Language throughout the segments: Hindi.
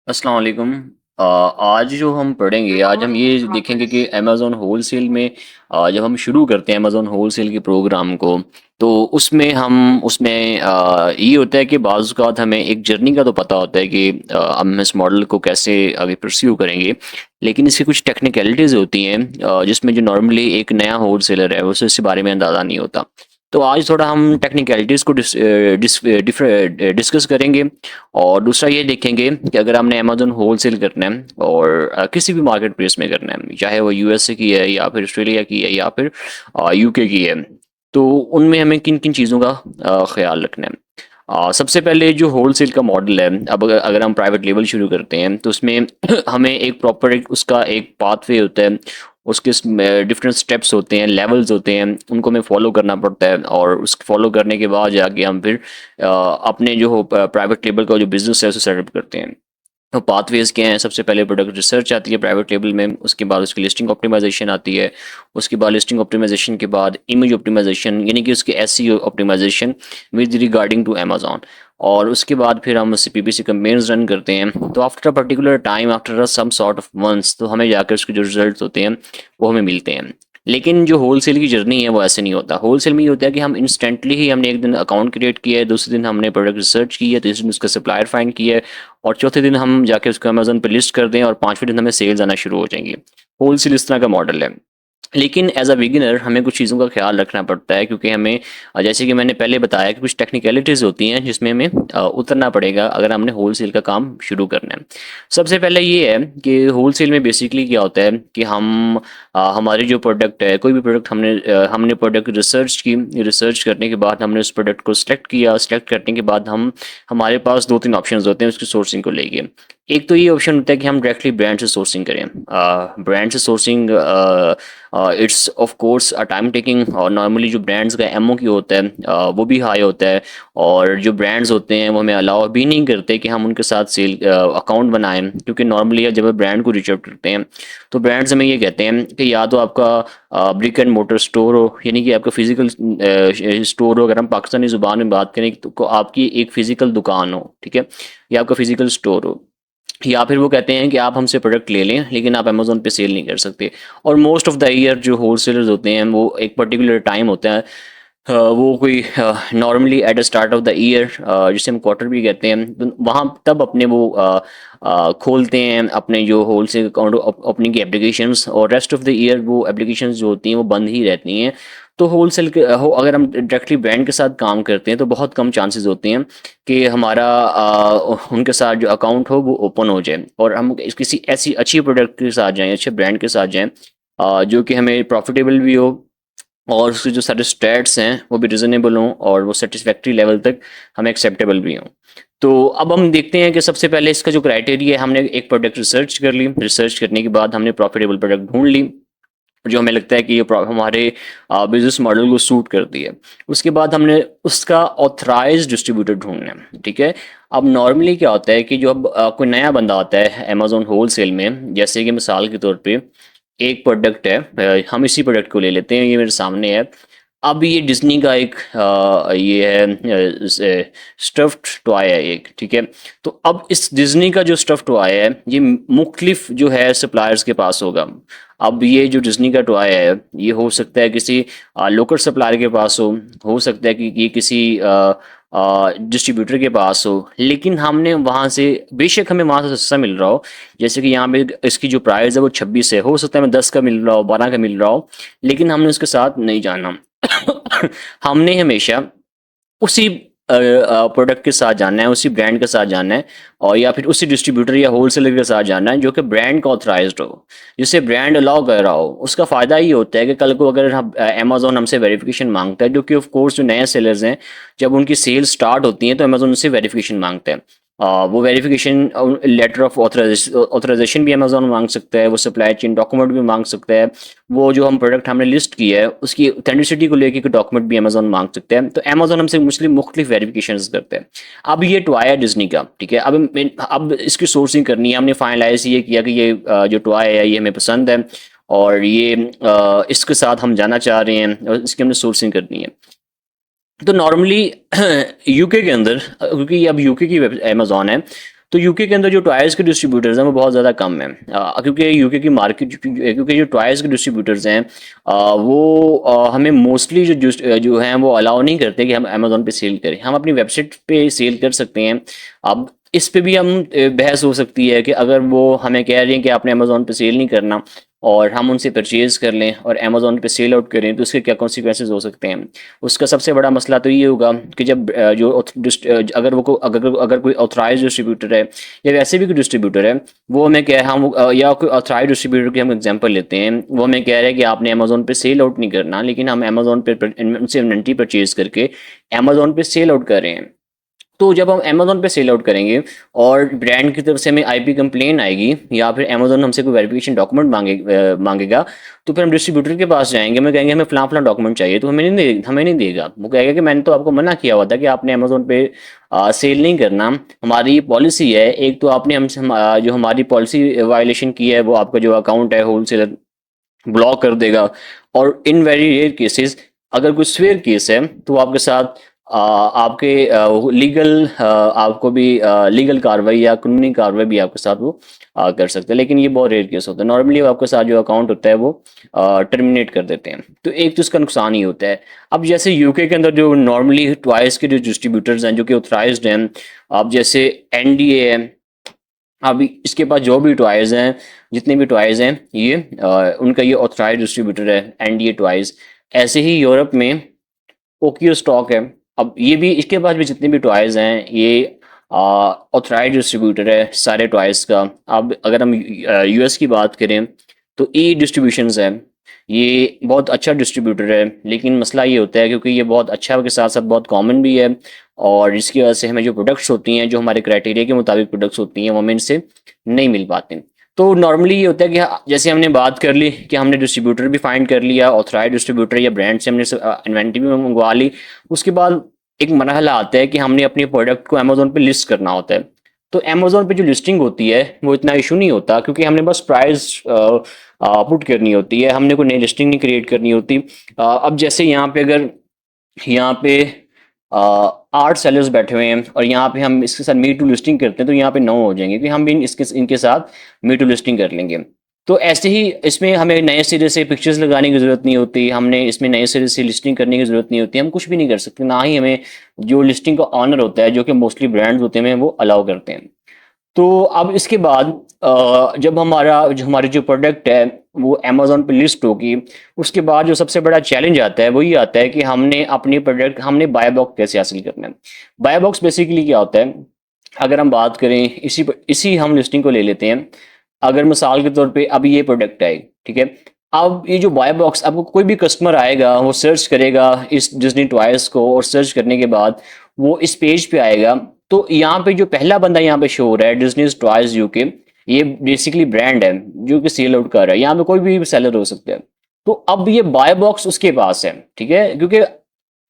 अस्सलाम वालेकुम। आज जो हम पढ़ेंगे, आज हम ये देखेंगे कि अमेज़न होलसेल में जब हम शुरू करते हैं अमेज़न होलसेल के प्रोग्राम को, तो उसमें ये होता है कि बाज़ औक़ात हमें एक जर्नी का तो पता होता है कि हम इस मॉडल को कैसे आगे परस्यू करेंगे। लेकिन इसकी कुछ टेक्निकलिटीज़ होती हैं जिसमें जो नॉर्मली एक नया होलसेलर है, उसे इसके बारे में अंदाज़ा नहीं होता। तो आज थोड़ा हम टेक्निकलिटीज़ को डिस्कस करेंगे। और दूसरा ये देखेंगे कि अगर हमने अमेज़न होलसेल करना है और किसी भी मार्केट प्लेस में करना है, चाहे वो यूएसए की है या फिर ऑस्ट्रेलिया की है या फिर यूके की है, तो उनमें हमें किन किन चीज़ों का ख्याल रखना है। सबसे पहले जो होलसेल का मॉडल है, अब अगर हम प्राइवेट लेबल शुरू करते हैं तो उसमें हमें एक प्रॉपर एक उसका एक पाथवे होता है, उसके डिफरेंट स्टेप्स होते हैं, लेवल्स होते हैं, उनको हमें फॉलो करना पड़ता है और उस फॉलो करने के बाद जाके हम फिर अपने जो प्राइवेट लेबल का जो बिजनेस है उसे सेटअप करते हैं। तो पाथवेज क्या हैं? सबसे पहले प्रोडक्ट रिसर्च आती है प्राइवेट लेबल में, उसके बाद उसकी लिस्टिंग ऑप्टिमाइजेशन आती है, उसके बाद लिस्टिंग ऑप्टिमाइजेशन के बाद इमेज ऑप्टिमाइजेशन, यानी कि उसकी SEO optimisation with regarding to Amazon. और उसके बाद फिर हम उससे पीपीसी कैंपेन्स रन करते हैं। तो after a particular time, after some sort of months, तो हमें जाकर उसके जो रिजल्ट्स होते हैं वो हमें मिलते हैं। लेकिन जो होलसेल की जर्नी है वो ऐसे नहीं होता। होलसेल में ये होता है कि हम इंस्टेंटली ही, हमने एक दिन अकाउंट क्रिएट किया है, दूसरे दिन हमने प्रोडक्ट रिसर्च की है, तीसरे दिन उसका सप्लायर फाइंड किया है और चौथे दिन हम जाके उसको अमेज़न पे लिस्ट कर दें और पाँचवें दिन हमें सेल्स आना शुरू हो जाएंगी। होलसेल इस तरह का मॉडल है। लेकिन एज़ अ बिगिनर हमें कुछ चीज़ों का ख़्याल रखना पड़ता है, क्योंकि हमें जैसे कि मैंने पहले बताया कि कुछ टेक्निकलिटीज़ होती हैं जिसमें हमें उतरना पड़ेगा अगर हमने होलसेल का काम शुरू करना है। सबसे पहले ये है कि होलसेल में बेसिकली क्या होता है कि हमारी जो प्रोडक्ट है, कोई भी प्रोडक्ट हमने प्रोडक्ट रिसर्च की, रिसर्च करने के बाद हमने उस प्रोडक्ट को सिलेक्ट किया, सिलेक्ट करने के बाद हमारे पास 2-3 ऑप्शंस होते हैं उसकी सोर्सिंग को लेके। एक तो ये ऑप्शन होता है कि हम डायरेक्टली ब्रांड से सोर्सिंग करें। ब्रांड से sourcing it's of course a time taking, और नॉर्मली जो ब्रांड्स का एमओक्यू होता है वो भी हाई होता है। और जो ब्रांड्स होते हैं वो हमें अलाउ भी नहीं करते कि हम उनके साथ सेल अकाउंट बनाएं, क्योंकि नॉर्मली जब ब्रांड को रीच आउट करते हैं तो ब्रांड्स हमें ये कहते हैं कि या तो आपका ब्रिक एंड मोटर स्टोर हो, यानी कि आपका फिजिकल स्टोर हो, अगर हम पाकिस्तानी ज़ुबान में बात करें तो आपकी एक फिजिकल दुकान हो, ठीक है, या आपका फिजिकल स्टोर हो। या फिर वो कहते हैं कि आप हमसे प्रोडक्ट ले लें लेकिन आप अमेज़न पे सेल नहीं कर सकते। और मोस्ट ऑफ द ईयर जो होलसेलर्स होते हैं वो एक पर्टिकुलर टाइम होता है, वो कोई normally at the start of the year, जिसे हम क्वार्टर भी कहते हैं, तो वहाँ तब अपने वो खोलते हैं अपने जो होलसेल अकाउंट ओपनिंग की एप्लीकेशंस, और रेस्ट ऑफ द ईयर वो एप्लीकेशंस जो होती हैं वो बंद ही रहती हैं। तो होलसेल के अगर हम डायरेक्टली ब्रांड के साथ काम करते हैं तो बहुत कम चांसेस होते हैं कि हमारा उनके साथ जो अकाउंट हो वो ओपन हो जाए और हम किसी ऐसी अच्छी प्रोडक्ट के साथ जाएँ, अच्छे ब्रांड के साथ जाएँ जो कि हमें प्रॉफिटेबल भी हो और उसके जो सारे स्टैट्स हैं वो भी रीज़नेबल हों और वो सैटिस्फैक्टरी लेवल तक हमें एक्सेप्टेबल भी हों। तो अब हम देखते हैं कि सबसे पहले इसका जो क्राइटेरिया है, हमने एक प्रोडक्ट रिसर्च कर ली, रिसर्च करने के बाद हमने प्रॉफिटेबल प्रोडक्ट ढूँढ ली, जो हमें लगता है कि ये हमारे बिजनेस मॉडल को सूट करती है। उसके बाद हमने उसका ऑथराइज्ड डिस्ट्रीब्यूटर ढूँढना है, ठीक है। अब नॉर्मली क्या होता है कि जो अब कोई नया बंदा आता है अमेज़न होलसेल में, जैसे कि मिसाल के तौर पे एक प्रोडक्ट है, हम इसी प्रोडक्ट को ले लेते हैं, ये मेरे सामने है। अब ये डिज़्नी का एक ये है स्टफ़्ड टॉय है एक, ठीक है। तो अब इस डिज़्नी का जो स्टफ़्ड टॉय है ये मुख्तलिफ जो है सप्लायर्स के पास होगा। अब ये जो डिज़्नी का टॉय है ये हो सकता है किसी लोकल सप्लायर के पास हो सकता है कि ये किसी डिस्ट्रीब्यूटर के पास हो, लेकिन हमने वहाँ से, बेशक हमें वहाँ से सस्ता मिल रहा हो, जैसे कि यहाँ पे इसकी जो प्राइस है वो 26 है, हो सकता है हमें 10 का मिल रहा हो, 12 का मिल रहा हो, लेकिन हमने उसके साथ नहीं जाना। हमने हमेशा उसी प्रोडक्ट के साथ जाना है, उसी ब्रांड के साथ जाना है, और या फिर उसी डिस्ट्रीब्यूटर या होलसेलर के साथ जाना है जो कि ब्रांड का ऑथराइज्ड हो, जिसे ब्रांड अलाउ कर रहा हो। उसका फ़ायदा ये होता है कि कल को अगर हम अमेज़न हमसे वेरिफिकेशन मांगता है, जो कि ऑफ कोर्स जो नए सेलर्स हैं, जब उनकी सेल स्टार्ट होती है तो अमेज़न उनसे वेरिफिकेशन मांगता है। वो वेरिफिकेशन लेटर ऑफ ऑथराइजेशन भी अमेज़न मांग सकता है, वो सप्लाई चेन डॉक्यूमेंट भी मांग सकता है, वो जो हम प्रोडक्ट हमने लिस्ट किया है उसकी ऑथेंटिसिटी को लेके कोई डॉक्यूमेंट भी अमेज़न मांग सकते हैं। तो अमेज़न हमसे मुख्तलिफ वेरिफिकेशंस करते हैं। अब ये टॉय है डिज्नी का, ठीक है। अब इसकी सोर्सिंग करनी है, हमने फाइनलाइज ये किया कि ये जो टॉय है ये हमें पसंद है और ये इसके साथ हम जाना चाह रहे हैं और इसकी हमने सोर्सिंग करनी है। तो नॉर्मली यूके के अंदर, क्योंकि अब यूके की अमेज़न है, तो यूके के अंदर जो टॉयज़ के डिस्ट्रीब्यूटर्स हैं वो बहुत ज़्यादा कम हैं, क्योंकि यूके की मार्केट, क्योंकि जो टॉयज़ के डिस्ट्रीब्यूटर्स हैं वो हमें मोस्टली जो हैं वो अलाउ नहीं करते कि हम अमेज़न पे सेल करें। हम अपनी वेबसाइट पे सेल कर सकते हैं। अब इस पे भी हम बहस हो सकती है कि अगर वो हमें कह रहे हैं कि आपने अमेज़न पे सेल नहीं करना और हम उनसे परचेज़ कर लें और अमेज़न पे सेल आउट करें, तो उसके क्या कॉन्सिक्वेंसेस हो सकते हैं। उसका सबसे बड़ा मसला तो ये होगा कि जब अगर अगर कोई ऑथराइज्ड डिस्ट्रीब्यूटर है या वैसे भी कोई डिस्ट्रीब्यूटर है, वो हमें या कोई ऑथराइज्ड डिस्ट्रीब्यूटर की हम एग्जांपल लेते हैं, वो हमें कह रहा है कि आपने अमेज़न पे सेल आउट नहीं करना, लेकिन हम अमेज़न पे उनसे इन्वेंट्री परचेज़ करके अमेज़न पे सेल आउट कर रहे हैं। तो जब हम अमेज़न पे सेल आउट करेंगे और ब्रांड की तरफ से हमें आईपी कंप्लेन आएगी या फिर अमेज़न हमसे कोई वेरिफिकेशन डॉक्यूमेंट मांगेगा, तो फिर हम डिस्ट्रीब्यूटर के पास जाएंगे, हमें कहेंगे हमें फलां डॉक्यूमेंट चाहिए, तो हमें नहीं देगा। वो कहेगा कि मैंने तो आपको मना किया हुआ था कि आपने अमेज़न पे सेल नहीं करना, हमारी पॉलिसी है। एक तो आपने हमसे जो हमारी पॉलिसी वायलेशन की है, वो आपका जो अकाउंट है होलसेलर ब्लॉक कर देगा। और इन वेरी रेयर केसेस अगर कोई स्वेयर केस है तो वो आपके साथ आपके लीगल आपको भी लीगल कार्रवाई या कानूनी कार्रवाई भी आपके साथ वो कर सकते हैं, लेकिन ये बहुत रेयर केस होता है। नॉर्मली आपके साथ जो अकाउंट होता है वो टर्मिनेट कर देते हैं। तो एक तो इसका नुकसान ही होता है। अब जैसे यूके के अंदर जो नॉर्मली टॉयज के जो डिस्ट्रीब्यूटर्स हैं जो कि ऑथराइज्ड हैं, अब जैसे एनडीए है, अभी इसके पास जो भी टॉयज हैं, जितने भी टॉयज हैं, ये उनका ये ऑथराइज्ड डिस्ट्रीब्यूटर है एनडीए टॉयज। ऐसे ही यूरोप में ओकियो स्टॉक है। अब ये भी, इसके पास भी जितने भी टॉयज हैं, ये ऑथराइज्ड डिस्ट्रीब्यूटर है सारे टॉयज का। अब अगर हम यूएस की बात करें तो ई डिस्ट्रीब्यूशंस है, ये बहुत अच्छा डिस्ट्रीब्यूटर है, लेकिन मसला ये होता है क्योंकि ये बहुत अच्छा के साथ साथ बहुत कॉमन भी है, और इसकी वजह से हमें जो प्रोडक्ट्स होती हैं, जो हमारे क्राइटेरिया के मुताबिक प्रोडक्ट्स होती हैं, वो हमें इनसे नहीं मिल पाते। तो नॉर्मली ये होता है कि जैसे हमने बात कर ली कि हमने डिस्ट्रीब्यूटर भी फाइंड कर लिया, ऑथराइज्ड डिस्ट्रीब्यूटर या ब्रांड से हमने इन्वेंट्री भी मंगवा ली। उसके बाद एक मरहला आता है कि हमने अपने प्रोडक्ट को अमेजोन पे लिस्ट करना होता है। तो अमेजोन पे जो लिस्टिंग होती है वो इतना इशू नहीं होता, क्योंकि हमने बस प्राइस पुट करनी होती है, हमने कोई नई लिस्टिंग नहीं क्रिएट करनी होती। अब जैसे यहाँ पे अगर यहाँ पे 8 सेलर्स बैठे हुए हैं और यहाँ पे हम इसके साथ मी टू लिस्टिंग करते हैं, तो यहाँ पे 9 हो जाएंगे, क्योंकि हम भी इनके साथ मी टू लिस्टिंग कर लेंगे। तो ऐसे ही इसमें हमें नए सिरे से पिक्चर्स लगाने की ज़रूरत नहीं होती, हमने इसमें नए सिरे से लिस्टिंग करने की ज़रूरत नहीं होती, हम कुछ भी नहीं कर सकते, ना ही हमें जो लिस्टिंग का ऑनर होता है, जो कि मोस्टली ब्रांड्स होते हैं, वो अलाउ करते हैं। तो अब इसके बाद जब हमारी जो प्रोडक्ट है वो अमेज़न पे लिस्ट होगी, उसके बाद जो सबसे बड़ा चैलेंज आता है वो ये आता है कि हमने बाय बॉक्स कैसे हासिल करना है। बाय बॉक्स बेसिकली क्या होता है, अगर हम बात करें इसी हम लिस्टिंग को ले लेते हैं। अगर मिसाल के तौर पे अभी ये प्रोडक्ट है, ठीक है। अब ये जो बाय बॉक्स, आपको कोई भी कस्टमर आएगा, वो सर्च करेगा इस डिज्नी टॉयज को, और सर्च करने के बाद वो इस पेज पे आएगा। तो यहाँ पे जो पहला बंदा यहाँ पे शो हो रहा है, डिज्नी टॉयज यूके, ये बेसिकली ब्रांड है जो कि सेल आउट कर रहा है। यहाँ पे कोई भी सेलर हो सकता है। तो अब ये बाय बॉक्स उसके पास है, ठीक है, क्योंकि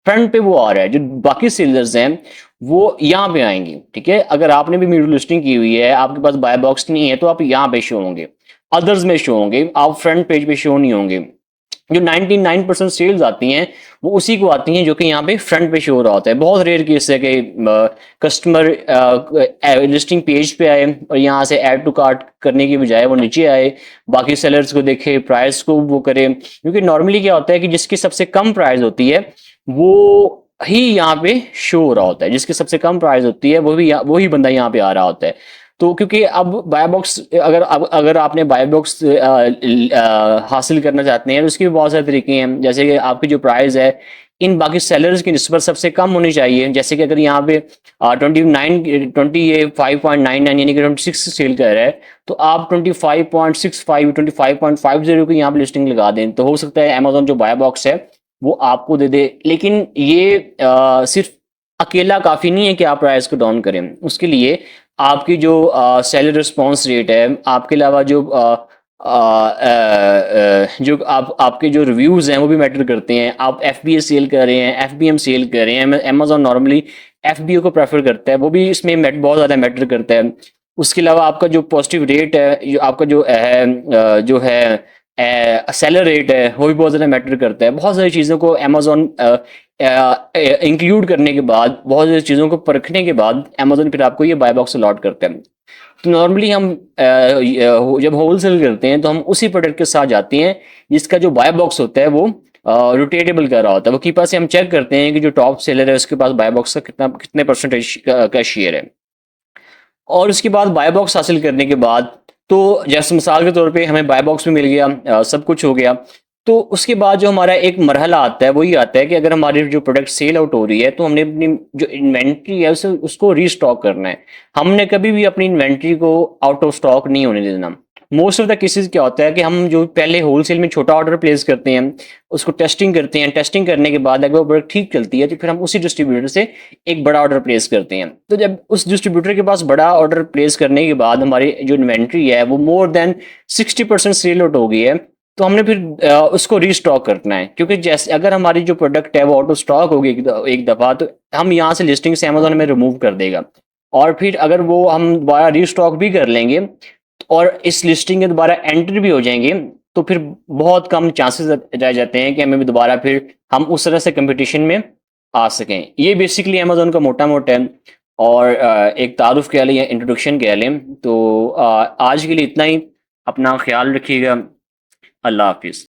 फ्रंट पे वो आ रहा है। जो बाकी सेलर्स हैं वो यहाँ पे आएंगे, ठीक है। अगर आपने भी मीडियो लिस्टिंग की हुई है, आपके पास बाय बॉक्स नहीं है, तो आप यहाँ पे शो होंगे, अदर्स में शो होंगे, आप फ्रंट पेज पे शो नहीं होंगे। जो 99% सेल्स आती हैं वो उसी को आती हैं जो कि यहाँ पे फ्रंट पे शो हो रहा होता है। बहुत रेयर केस है कि कस्टमर लिस्टिंग पेज पे आए और यहाँ से ऐड टू कार्ट करने की बजाय वो नीचे आए, बाकी सेलर्स को देखे, प्राइस को वो करे। क्योंकि नॉर्मली क्या होता है कि जिसकी सबसे कम प्राइस होती है वो ही यहाँ पे शो हो रहा होता है, जिसकी सबसे कम प्राइस होती है वही बंदा यहाँ पे आ रहा होता है। तो क्योंकि अब बाय बॉक्स, अगर आपने बाय बॉक्स हासिल करना चाहते हैं तो उसके भी बहुत सारे तरीके हैं। जैसे कि आपकी जो प्राइस है इन बाकी सेलर्स की निस्बत सबसे कम होनी चाहिए। जैसे कि अगर यहाँ पे 5.99 यानी कि 26 सेल कर रहा है, तो आप 25.65 25.50 की यहाँ पे लिस्टिंग लगा दें, तो हो सकता है अमेजोन जो बाय बॉक्स है वो आपको दे दे। लेकिन ये सिर्फ अकेला काफ़ी नहीं है कि आप प्राइस को डाउन करें, उसके लिए आपकी जो सेलर रिस्पॉन्स रेट है, आपके अलावा जो आपके जो रिव्यूज़ हैं वो भी मैटर करते हैं। आप FBA सेल कर रहे हैं, FBM सेल कर रहे हैं, अमेजोन नॉर्मली FBA को प्रेफर करता है, वो भी इसमें बहुत ज़्यादा मैटर करता है। उसके अलावा आपका जो पॉजिटिव रेट है, जो आपका जो है सेलर रेट है, वो भी बहुत ज़्यादा मैटर करता है। बहुत सारी चीज़ों को अमेजोन इंक्लूड करने के बाद, बहुत सारी चीज़ों को परखने के बाद अमेज़न फिर आपको ये बाय बॉक्स अलॉट करता है। तो नॉर्मली हम जब होलसेल करते हैं तो हम उसी प्रोडक्ट के साथ जाते हैं जिसका जो बाय बॉक्स होता है वो रोटेटेबल कर रहा होता है। वो की पास से हम चेक करते हैं कि जो टॉप सेलर है उसके पास बाय बॉक्स का कितने परसेंटेज का शेयर है। और उसके बाद बाय बॉक्स हासिल करने के बाद, तो जैसे मिसाल के तौर पे हमें बाय बॉक्स भी मिल गया, सब कुछ हो गया। तो उसके बाद जो हमारा एक मरहला आता है वही आता है कि अगर हमारी जो प्रोडक्ट सेल आउट हो रही है तो हमने अपनी जो इन्वेंट्री है उसे उसको रीस्टॉक करना है। हमने कभी भी अपनी इन्वेंट्री को आउट ऑफ स्टॉक नहीं होने देना। मोस्ट ऑफ द केसेस क्या होता है कि हम जो पहले होलसेल में छोटा ऑर्डर प्लेस करते हैं, उसको टेस्टिंग करते हैं, टेस्टिंग करने के बाद अगर वो प्रोडक्ट ठीक चलती है तो फिर हम उसी डिस्ट्रीब्यूटर से एक बड़ा ऑर्डर प्लेस करते हैं। तो जब उस डिस्ट्रीब्यूटर के पास बड़ा ऑर्डर प्लेस करने के बाद हमारी जो इन्वेंट्री है वो मोर देन 60% सेल आउट हो गई है, तो हमने फिर उसको रीस्टॉक करना है। क्योंकि जैसे अगर हमारी जो प्रोडक्ट है वो आउट ऑफ स्टॉक होगी एक दफ़ा, तो हम यहाँ से लिस्टिंग से अमेजोन में रिमूव कर देगा। और फिर अगर वो हम दोबारा रीस्टॉक भी कर लेंगे और इस लिस्टिंग के दोबारा एंटर भी हो जाएंगे, तो फिर बहुत कम चांसेस रह जाते हैं कि हमें भी दोबारा फिर हम उस तरह से कंपटीशन में आ सकें। ये बेसिकली अमेजोन का मोटा मोटा है। और एक तारुफ कह लें या इंट्रोडक्शन कह लें। तो आज के लिए इतना ही। अपना ख्याल रखिएगा। अल्लाह हाफिज़।